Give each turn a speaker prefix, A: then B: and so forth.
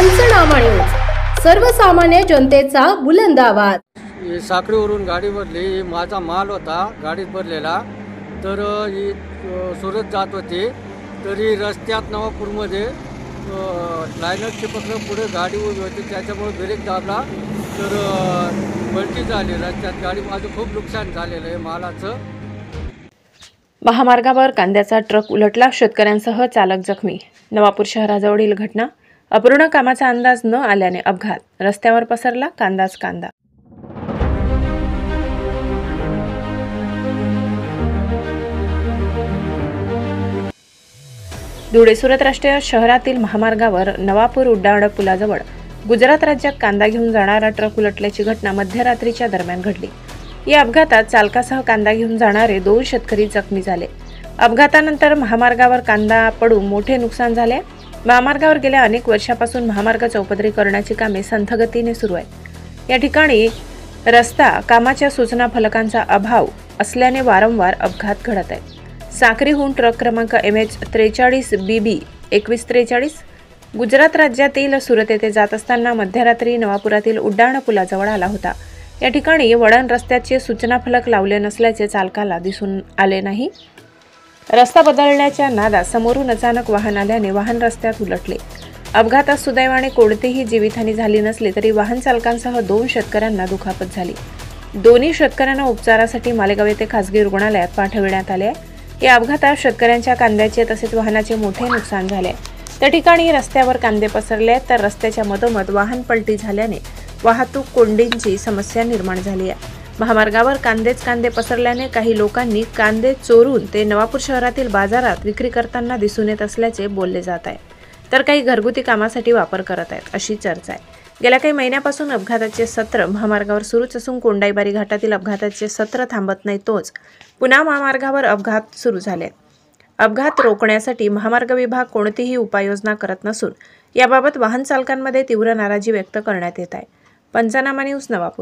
A: पंचनामा न्यूज, सर्वसामान्य जनतेचा बुलंद आवाज।
B: साखळीवरून गाडी भरली, माझा माल होता गाडीत भरलेला, तर ही सुरत जात होती, तरी रस्त्यात नवापूरमध्ये लायनर चिपकलं, पुढे गाडी उभी होती, त्याच्यामुळे ब्रेक दाबला तर पलटी झाली रस्त्यात गाडी। माझं खूप नुकसान झालेलं आहे मालाचं।
C: महामार्गावर कांद्याचा ट्रक उलटला, शेतकऱ्यांसह चालक जखमी। नवापूर शहराजवळील घटना। अपूर्ण कामाचा अंदाज न आल्याने अपघात, रस्त्यावर पसरला कांदाच कांदा। धुळे सुरत राष्ट्रीय शहरातील महामार्गावर नवापूर उड्डाण पुलाजवळ गुजरात राज्यात कांदा घेऊन जाणारा ट्रक उलटल्याची घटना मध्यरात्रीच्या दरम्यान घडली। या अपघातात चालकासह कांदा घेऊन जाणारे 2 शेतकरी जखमी झाले। अपघातानंतर महामार्गावर कांदा पडून मोठे नुकसान झाले। महामार्गावर गेल्या अनेक वर्षापासून महामार्ग चौपदरीकरणाची कामे संथ गतीने सुरू आहेत। या ठिकाणी रस्ता कामाच्या सूचना फलकांचा अभाव असल्याने वारंवार अपघात घडत आहेत। साक्रीहून ट्रक क्रमांक MH43 BB 2143 गुजरात राज्यातील सुरत येथे जात असताना मध्यरात्री नवापुरातील उड्डाण पुलाजवळ आला होता। या ठिकाणी वळण रस्त्याचे सूचना फलक लावले नसल्याचे चालकाला दिसून आले नाही। रस्ता बदलण्याच्या नादात समोरून अचानक वाहन आल्याने वाहन रस्त्यात उलटले। अपघातात सुदैवाने कोणतीही जीवितहानी झाली नसली तरी वाहन चालकांसह 2 शेतकऱ्यांना दुखापत झाली। दोन्ही शेतकऱ्यांना उपचारासाठी मालेगाव येथे खासगी रुग्णालयात पाठविण्यात आले आहे। या अपघातात शेतकऱ्यांच्या कांद्याचे तसेच वाहनाचे मोठे नुकसान झाले। त्या ठिकाणी रस्त्यावर कांदे पसरले तर रस्त्याच्या मधोमध वाहन पलटी झाल्याने वाहतूक कोंडींची समस्या निर्माण झाली आहे। महामार्गावर कांदे पसरल्याने काही लोकांनी कांदे चोरून ते नवापूर शहरातील बाजारात विक्री करताना दिसून येत असल्याचे बोलले जात आहे, तर काही घरगुती कामासाठी वापर करत आहेत अशी चर्चा आहे। गेल्या काही महिन्यापासून अपघाताचे सत्र महामार्गावर सुरूच असून कोंडाईबारी घाटातील अपघाताचे सत्र थांबत नाही, तोच पुन्हा महामार्गावर अपघात सुरू झाले। अपघात रोखण्यासाठी महामार्ग विभाग कोणतीही उपाययोजना करत नसून याबाबत वाहन चालकांमध्ये तीव्र नाराजी व्यक्त करण्यात येत आहे। पंचनामा न्यूज नवापूर।